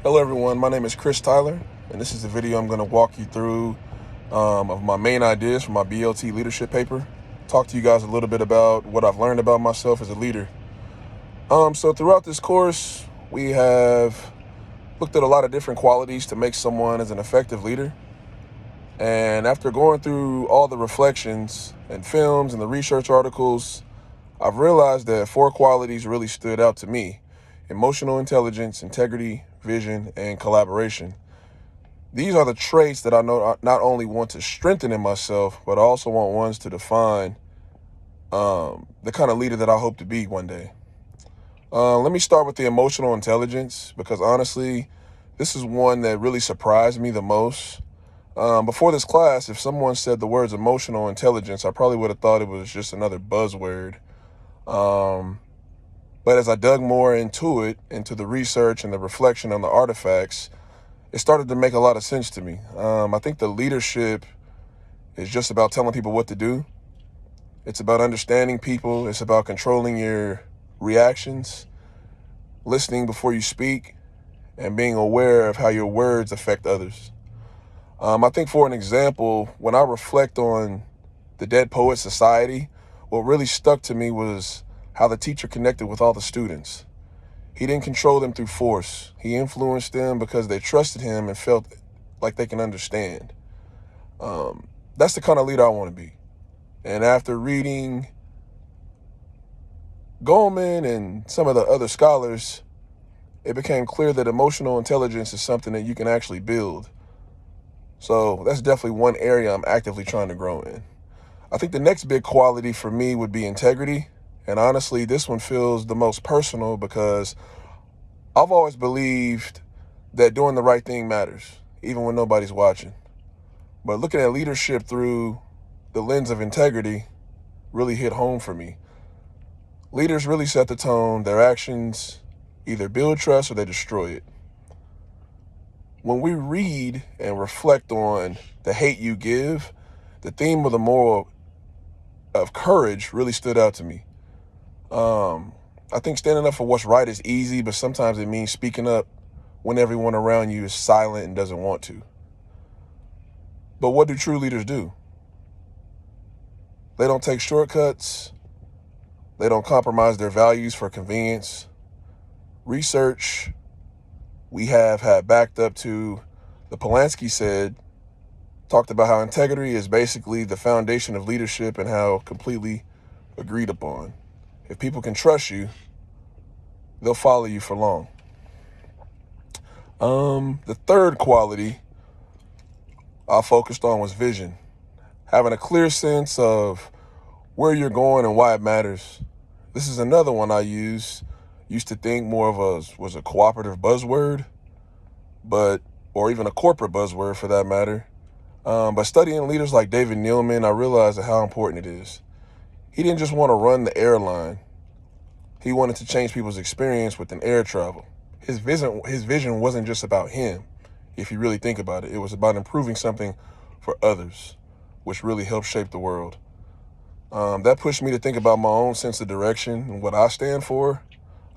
Hello everyone, my name is Chris Tyler, and this is the video I'm going to walk you through of my main ideas for my BLT leadership paper. Talk to you guys a little bit about what I've learned about myself as a leader. So throughout this course, we have looked at a lot of different qualities to make someone as an effective leader. And after going through all the reflections and films and the research articles, I've realized that 4 qualities really stood out to me: emotional intelligence, integrity, vision, and collaboration. These are the traits that I know I not only want to strengthen in myself, but I also want ones to define the kind of leader that I hope to be one day. Let me start with the emotional intelligence, because honestly, this is one that really surprised me the most. Before this class, if someone said the words emotional intelligence, I probably would have thought it was just another buzzword. But as I dug more into the research and the reflection on the artifacts, it started to make a lot of sense to me. I think the leadership is just about telling people what to do. It's about understanding people. It's about controlling your reactions, listening before you speak, and being aware of how your words affect others. I think, for an example, when I reflect on the Dead Poets Society, what really stuck to me was how the teacher connected with all the students. He didn't control them through force. He influenced them because they trusted him and felt like they can understand. That's the kind of leader I want to be. And after reading Goleman and some of the other scholars, it became clear that emotional intelligence is something that you can actually build. So that's definitely one area I'm actively trying to grow in. I think the next big quality for me would be integrity. And honestly, this one feels the most personal because I've always believed that doing the right thing matters, even when nobody's watching. But looking at leadership through the lens of integrity really hit home for me. Leaders really set the tone. Their actions either build trust or they destroy it. When we read and reflect on The Hate U Give, the theme of the moral of courage really stood out to me. I think standing up for what's right is easy, but sometimes it means speaking up when everyone around you is silent and doesn't want to. But what do true leaders do? They don't take shortcuts. They don't compromise their values for convenience. Research we have had backed up to the Polanski said, talked about how integrity is basically the foundation of leadership and how completely agreed upon. If people can trust you, they'll follow you for long. The third quality I focused on was vision. Having a clear sense of where you're going and why it matters. This is another one I used to think more of was a cooperative buzzword, or even a corporate buzzword for that matter. But studying leaders like David Neilman, I realized how important it is. He didn't just want to run the airline. He wanted to change people's experience within air travel. His vision wasn't just about him. If you really think about it, it was about improving something for others, which really helped shape the world. That pushed me to think about my own sense of direction and what I stand for.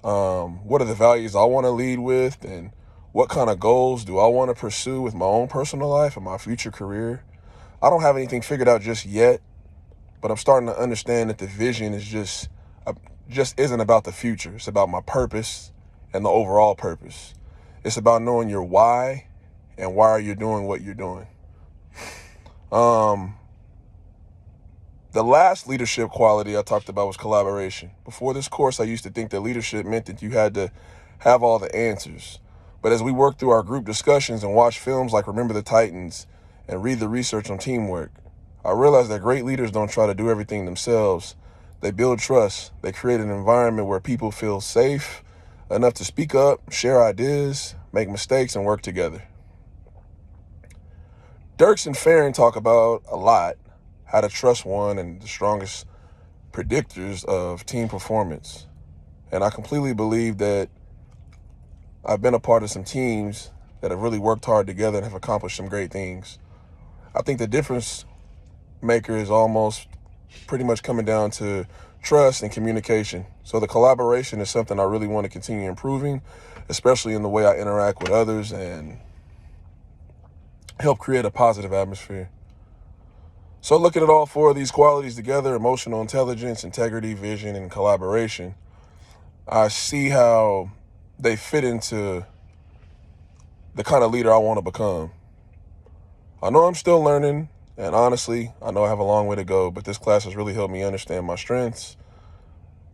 What are the values I want to lead with, and what kind of goals do I want to pursue with my own personal life and my future career? I don't have anything figured out just yet, but I'm starting to understand that the vision is just isn't about the future. It's about my purpose and the overall purpose. It's about knowing your why and why you're doing what you're doing. The last leadership quality I talked about was collaboration. Before this course, I used to think that leadership meant that you had to have all the answers. But as we worked through our group discussions and watched films like Remember the Titans and read the research on teamwork, I realized that great leaders don't try to do everything themselves. They build trust. They create an environment where people feel safe enough to speak up, share ideas, make mistakes, and work together. Dirks and Farron talk about a lot how to trust one and the strongest predictors of team performance. And I completely believe that I've been a part of some teams that have really worked hard together and have accomplished some great things. I think the difference maker is almost pretty much coming down to trust, and communication. So the collaboration is something I really want to continue improving, especially in the way I interact with others and help create a positive atmosphere. So looking at all four of these qualities together, emotional intelligence, integrity, vision, and collaboration, I see how they fit into the kind of leader I want to become. I know I'm still learning, and honestly, I know I have a long way to go, but this class has really helped me understand my strengths.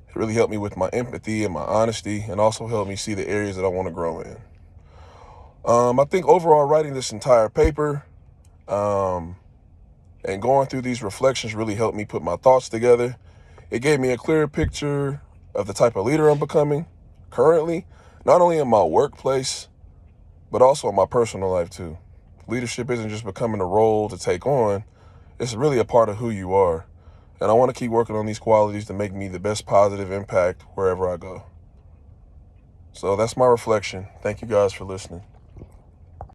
It really helped me with my empathy and my honesty, and also helped me see the areas that I want to grow in. I think overall writing this entire paper and going through these reflections really helped me put my thoughts together. It gave me a clearer picture of the type of leader I'm becoming currently, not only in my workplace, but also in my personal life too. Leadership isn't just becoming a role to take on, it's really a part of who you are. And I want to keep working on these qualities to make me the best positive impact wherever I go. So that's my reflection. Thank you guys for listening.